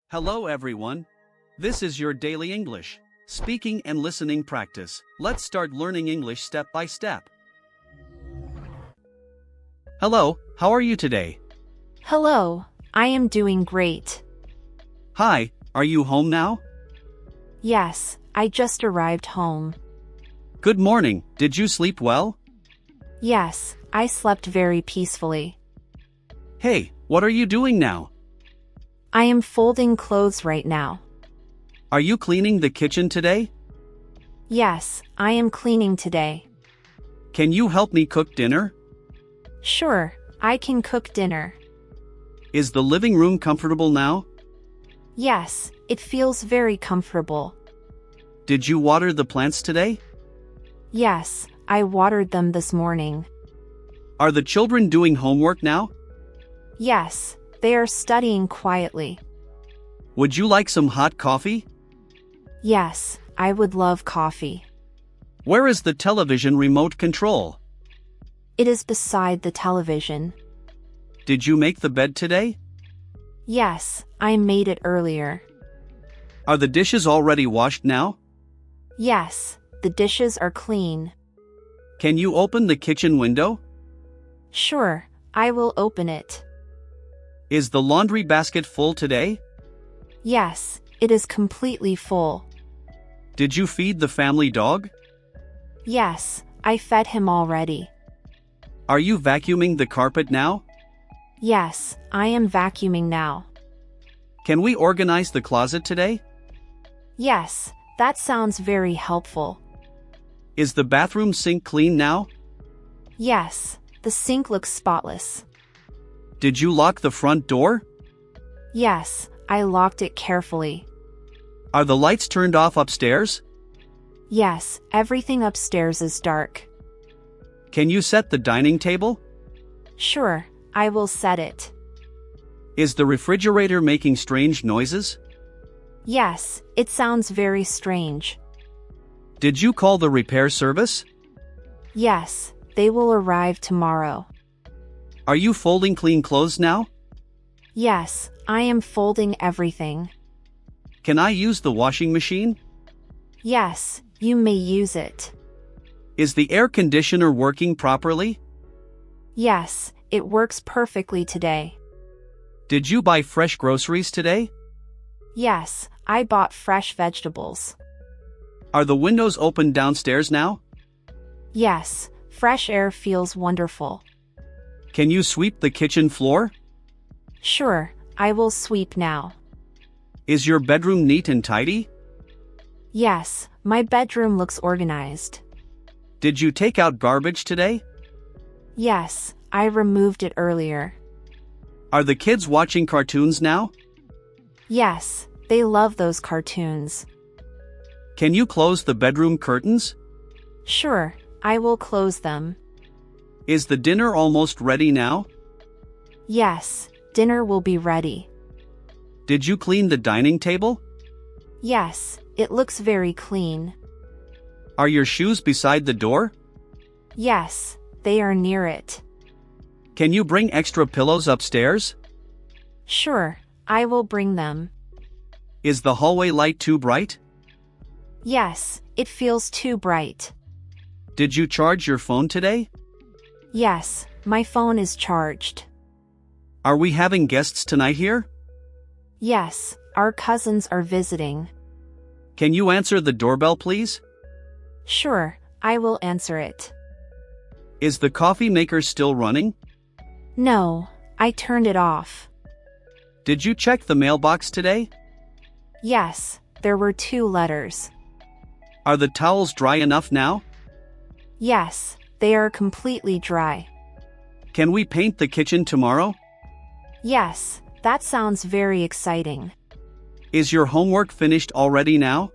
Hello everyone. This is your daily English speaking and listening practice. Let's start learning English step by step. Hello, how are you today? Hello, I am doing great. Hi, are you home now? Yes, I just arrived home. Good morning, did you sleep well? Yes, I slept very peacefully. Hey, what are you doing now? I am folding clothes right now. Are you cleaning the kitchen today? Yes, I am cleaning today. Can you help me cook dinner? Sure, I can cook dinner. Is the living room comfortable now? Yes, it feels very comfortable. Did you water the plants today? Yes, I watered them this morning. Are the children doing homework now? Yes, they are studying quietly. Would you like some hot coffee? Yes, I would love coffee. Where is the television remote control? It is beside the television. Did you make the bed today? Yes, I made it earlier. Are the dishes already washed now? Yes, the dishes are clean. Can you open the kitchen window? Sure, I will open it. Is the laundry basket full today? Yes, it is completely full. Did you feed the family dog? Yes, I fed him already. Are you vacuuming the carpet now? Yes, I am vacuuming now. Can we organize the closet today? Yes, that sounds very helpful. Is the bathroom sink clean now? Yes, the sink looks spotless. Did you lock the front door? Yes, I locked it carefully. Are the lights turned off upstairs? Yes, everything upstairs is dark. Can you set the dining table? Sure, I will set it. Is the refrigerator making strange noises? Yes, it sounds very strange. Did you call the repair service? Yes, they will arrive tomorrow. Are you folding clean clothes now? Yes, I am folding everything. Can I use the washing machine? Yes, you may use it. Is the air conditioner working properly? Yes, it works perfectly today. Did you buy fresh groceries today? Yes, I bought fresh vegetables. Are the windows open downstairs now? Yes, fresh air feels wonderful. Can you sweep the kitchen floor? Sure, I will sweep now. Is your bedroom neat and tidy? Yes, my bedroom looks organized. Did you take out garbage today? Yes, I removed it earlier. Are the kids watching cartoons now? Yes, they love those cartoons. Can you close the bedroom curtains? Sure, I will close them. Is the dinner almost ready now? Yes, dinner will be ready. Did you clean the dining table? Yes, it looks very clean. Are your shoes beside the door? Yes, they are near it. Can you bring extra pillows upstairs? Sure, I will bring them. Is the hallway light too bright? Yes, it feels too bright. Did you charge your phone today? Yes, my phone is charged. Are we having guests tonight here? Yes, our cousins are visiting. Can you answer the doorbell, please? Sure, I will answer it. Is the coffee maker still running? No, I turned it off. Did you check the mailbox today? Yes, there were 2 letters. Are the towels dry enough now? Yes, they are completely dry. Can we paint the kitchen tomorrow? Yes, that sounds very exciting. Is your homework finished already now?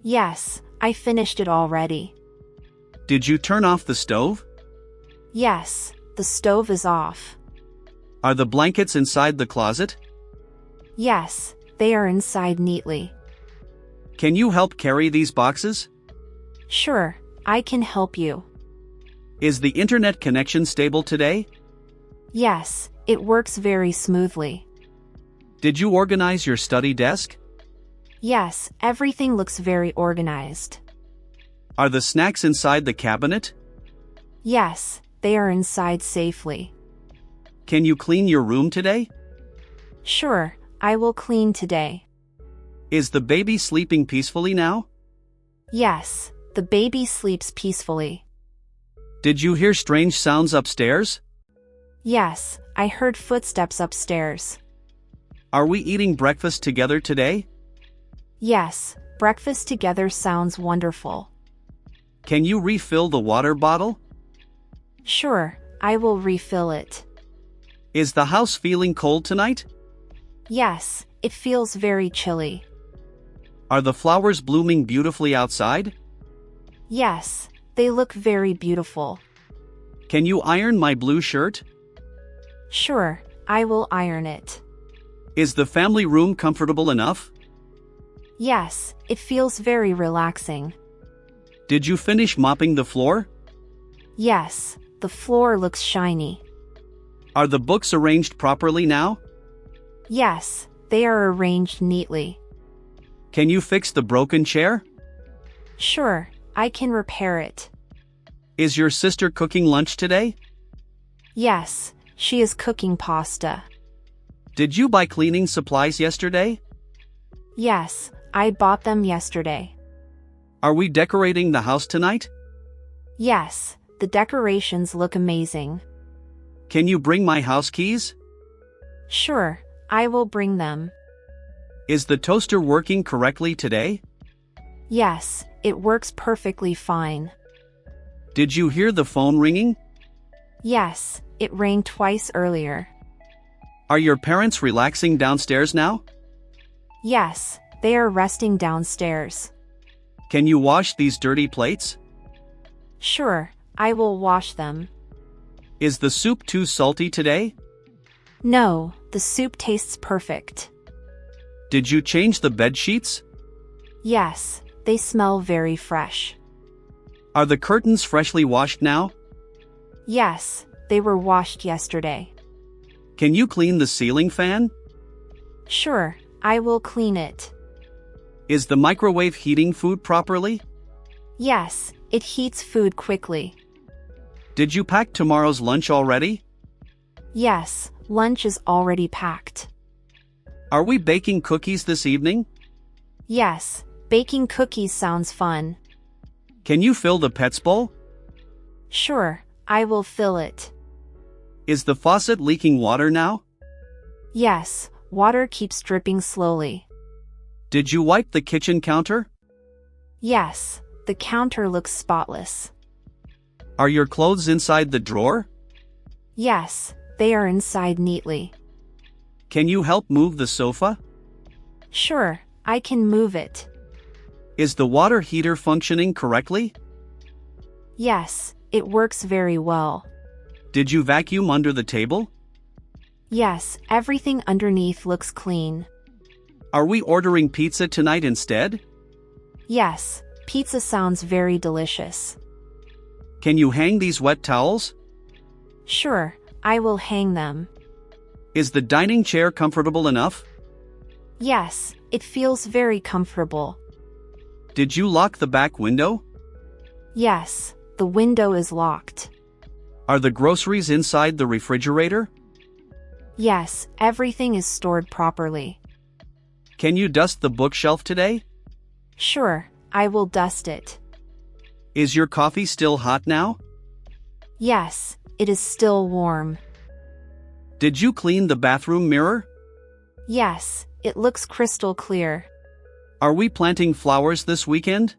Yes, I finished it already. Did you turn off the stove? Yes, the stove is off. Are the blankets inside the closet? Yes, they are inside neatly. Can you help carry these boxes? Sure, I can help you. Is the internet connection stable today? Yes, it works very smoothly. Did you organize your study desk? Yes, everything looks very organized. Are the snacks inside the cabinet? Yes, they are inside safely. Can you clean your room today? Sure, I will clean today. Is the baby sleeping peacefully now? Yes, the baby sleeps peacefully. Did you hear strange sounds upstairs? Yes, I heard footsteps upstairs. Are we eating breakfast together today? Yes, breakfast together sounds wonderful. Can you refill the water bottle? Sure, I will refill it. Is the house feeling cold tonight? Yes, it feels very chilly. Are the flowers blooming beautifully outside? Yes, they look very beautiful. Can you iron my blue shirt? Sure, I will iron it. Is the family room comfortable enough? Yes, it feels very relaxing. Did you finish mopping the floor? Yes, the floor looks shiny. Are the books arranged properly now? Yes, they are arranged neatly. Can you fix the broken chair? Sure, I can repair it. Is your sister cooking lunch today? Yes, she is cooking pasta. Did you buy cleaning supplies yesterday? Yes, I bought them yesterday. Are we decorating the house tonight? Yes, the decorations look amazing. Can you bring my house keys? Sure, I will bring them. Is the toaster working correctly today? Yes, it works perfectly fine. Did you hear the phone ringing? Yes, it rang twice earlier. Are your parents relaxing downstairs now? Yes, they are resting downstairs. Can you wash these dirty plates? Sure, I will wash them. Is the soup too salty today? No, the soup tastes perfect. Did you change the bed sheets? Yes, they smell very fresh. Are the curtains freshly washed now? Yes, they were washed yesterday. Can you clean the ceiling fan? Sure, I will clean it. Is the microwave heating food properly? Yes, it heats food quickly. Did you pack tomorrow's lunch already? Yes, lunch is already packed. Are we baking cookies this evening? Yes, baking cookies sounds fun. Can you fill the Pet's bowl? Sure, I will fill it. Is the faucet leaking water now? Yes, water keeps dripping slowly. Did you wipe the kitchen counter? Yes, the counter looks spotless. Are your clothes inside the drawer? Yes, they are inside neatly. Can you help move the sofa? Sure, I can move it. Is the water heater functioning correctly? Yes, it works very well. Did you vacuum under the table? Yes, everything underneath looks clean. Are we ordering pizza tonight instead? Yes, pizza sounds very delicious. Can you hang these wet towels? Sure, I will hang them. Is the dining chair comfortable enough? Yes, it feels very comfortable. Did you lock the back window? Yes, the window is locked. Are the groceries inside the refrigerator? Yes, everything is stored properly. Can you dust the bookshelf today? Sure, I will dust it. Is your coffee still hot now? Yes, it is still warm. Did you clean the bathroom mirror? Yes, it looks crystal clear. Are we planting flowers this weekend?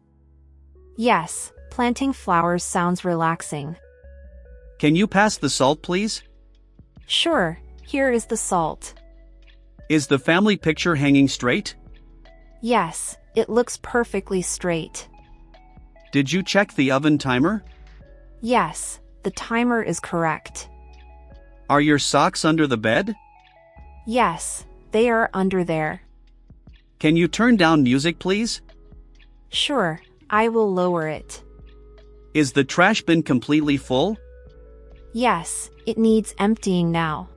Yes, planting flowers sounds relaxing. Can you pass the salt, please? Sure, here is the salt. Is the family picture hanging straight? Yes, it looks perfectly straight. Did you check the oven timer? Yes, the timer is correct. Are your socks under the bed? Yes, they are under there. Can you turn down music, please? Sure, I will lower it. Is the trash bin completely full? Yes, it needs emptying now.